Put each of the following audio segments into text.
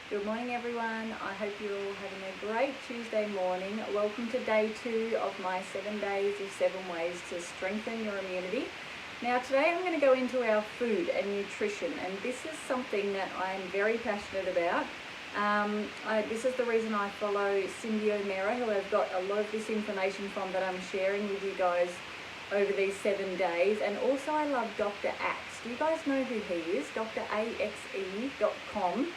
Good morning everyone. I hope you're all having a great Tuesday morning. Welcome to day 2 of my 7 days of 7 ways to strengthen your immunity. Now today I'm going to go into our food and nutrition, and this is something that I am very passionate about. This is the reason I follow Cindy O'Meara, who I've got a lot of this information from that I'm sharing with you guys over these 7 days. And also I love Dr. Axe. Do you guys know who he is? draxe.com.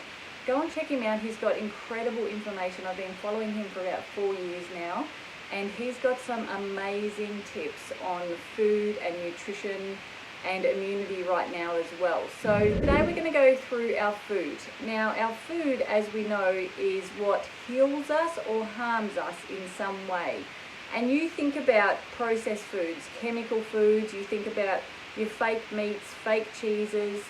Go and check him out. He's got incredible information. I've been following him for about 4 years now, and he's got some amazing tips on food and nutrition and immunity right now as well. So today we're going to go through our food. Now our food, as we know, is what heals us or harms us in some way. And you think about processed foods, chemical foods, you think about your fake meats, fake cheeses,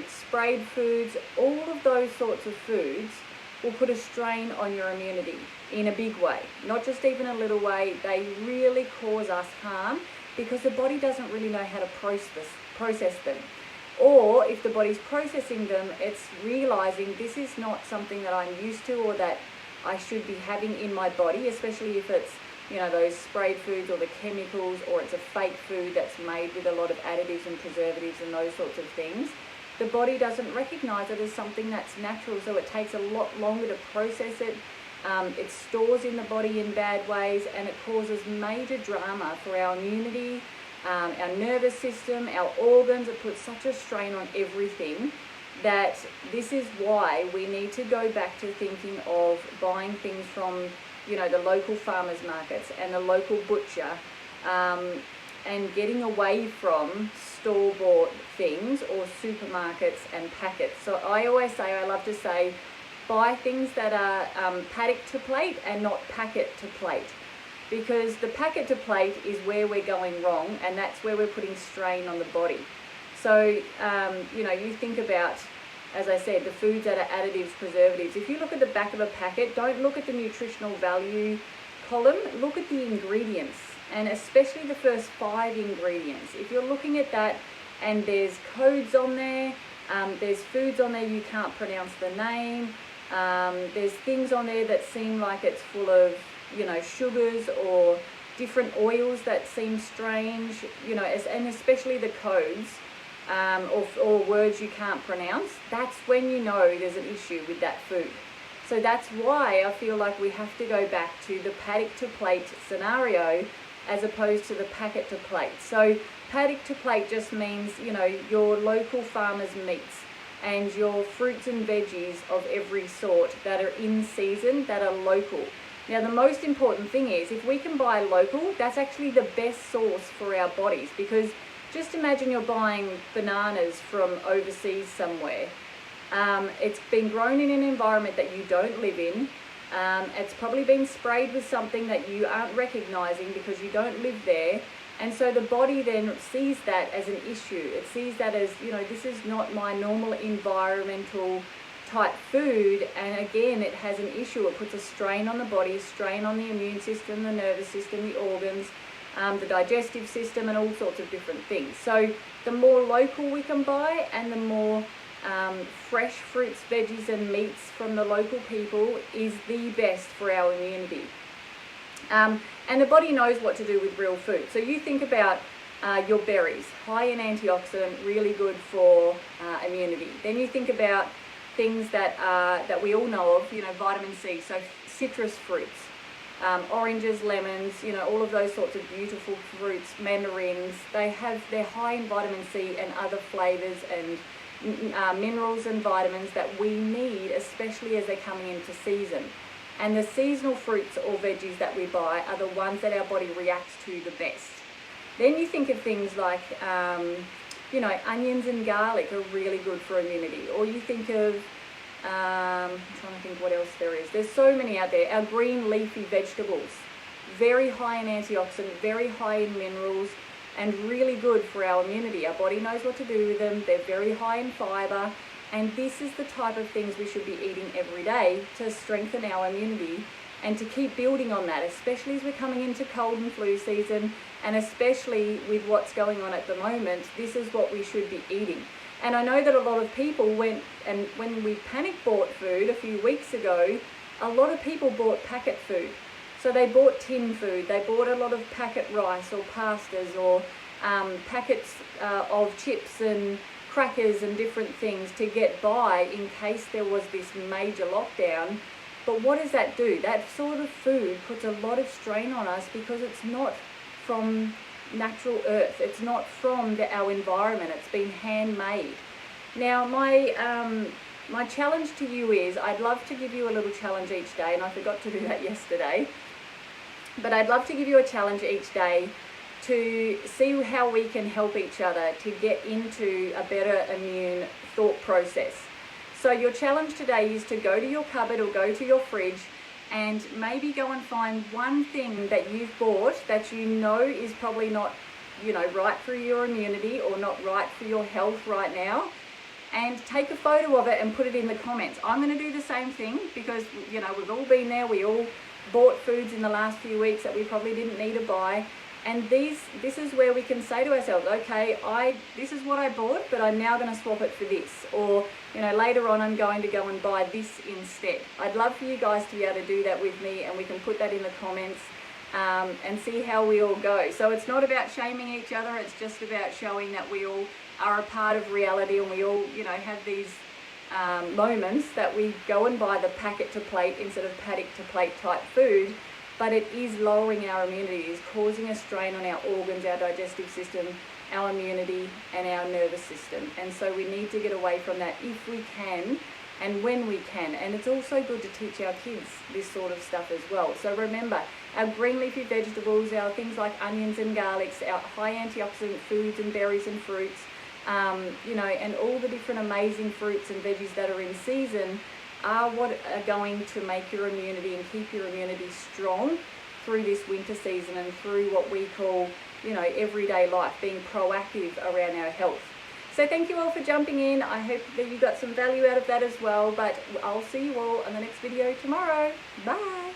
sprayed foods, all of those sorts of foods will put a strain on your immunity in a big way, not just even a little way. They really cause us harm because the body doesn't really know how to process them. Or if the body's processing them, it's realizing this is not something that I'm used to or that I should be having in my body, especially if it's, you know, those sprayed foods or the chemicals, or it's a fake food that's made with a lot of additives and preservatives and those sorts of things. The body doesn't recognize it as something that's natural, so it takes a lot longer to process it. It stores in the body in bad ways, and it causes major drama for our immunity, our nervous system, our organs. It puts such a strain on everything that this is why we need to go back to thinking of buying things from, you know, the local farmers markets and the local butcher, and getting away from store-bought things or supermarkets and packets. So I always say, I love to say, buy things that are paddock to plate and not packet to plate, because the packet to plate is where we're going wrong, and that's where we're putting strain on the body. So you know, you think about, as I said, the foods that are additives, preservatives. If you look at the back of a packet, don't look at the nutritional value column, look at the ingredients, and especially the first 5 ingredients. If you're looking at that and there's codes on there, there's foods on there you can't pronounce the name, there's things on there that seem like it's full of, you know, sugars or different oils that seem strange, you know, and especially the codes, or words you can't pronounce, that's when you know there's an issue with that food. So that's why I feel like we have to go back to the paddock to plate scenario as opposed to the packet to plate. So paddock to plate just means, you know, your local farmers' meats and your fruits and veggies of every sort that are in season, that are local. Now the most important thing is, if we can buy local, that's actually the best source for our bodies, because just imagine you're buying bananas from overseas somewhere. It's been grown in an environment that you don't live in. It's probably been sprayed with something that you aren't recognizing because you don't live there. And so the body then sees that as an issue. It sees that as, you know, this is not my normal environmental type food. And again, it has an issue. It puts a strain on the body, strain on the immune system, the nervous system, the organs, the digestive system, and all sorts of different things. So the more local we can buy, and the more fresh fruits, veggies and meats from the local people, is the best for our immunity. And the body knows what to do with real food. So you think about your berries, high in antioxidant, really good for immunity. Then you think about things that we all know of, you know, vitamin C, so citrus fruits, oranges, lemons, you know, all of those sorts of beautiful fruits, mandarins. They're high in vitamin C and other flavors and minerals and vitamins that we need, especially as they're coming into season. And the seasonal fruits or veggies that we buy are the ones that our body reacts to the best. Then you think of things like, you know, onions and garlic are really good for immunity. Or you think of, I'm trying to think what else there is. There's so many out there. Our green leafy vegetables, very high in antioxidant, very high in minerals, and really good for our immunity. Our body knows what to do with them. They're very high in fiber. And this is the type of things we should be eating every day to strengthen our immunity and to keep building on that, especially as we're coming into cold and flu season, and especially with what's going on at the moment. This is what we should be eating. And I know that a lot of people went, and when we panic bought food a few weeks ago, a lot of people bought packet food. So they bought tin food, they bought a lot of packet rice or pastas or packets of chips and crackers and different things to get by in case there was this major lockdown. But what does that do? That sort of food puts a lot of strain on us because it's not from natural earth. It's not from our environment. It's been handmade. Now, my challenge to you is, I'd love to give you a little challenge each day, and I forgot to do that yesterday, but I'd love to give you a challenge each day to see how we can help each other to get into a better immune thought process. So your challenge today is to go to your cupboard or go to your fridge and maybe go and find one thing that you've bought that you know is probably not, right for your immunity or not right for your health right now, and take a photo of it and put it in the comments. I'm going to do the same thing because, we've all been there. We all bought foods in the last few weeks that we probably didn't need to buy. And this is where we can say to ourselves, okay, this is what I bought, but I'm now going to swap it for this. Or, later on I'm going to go and buy this instead. I'd love for you guys to be able to do that with me, and we can put that in the comments and see how we all go. So it's not about shaming each other, it's just about showing that we all are a part of reality, and we all, have these moments that we go and buy the packet to plate instead of paddock to plate type food. But it is lowering our immunity, it is causing a strain on our organs, our digestive system, our immunity and our nervous system. And so we need to get away from that if we can and when we can. And it's also good to teach our kids this sort of stuff as well. So remember, our green leafy vegetables, our things like onions and garlics, our high antioxidant foods and berries and fruits, and all the different amazing fruits and veggies that are in season are what are going to make your immunity and keep your immunity strong through this winter season and through what we call, everyday life, being proactive around our health. So thank you all for jumping in. I hope that you got some value out of that as well, but I'll see you all in the next video tomorrow. Bye.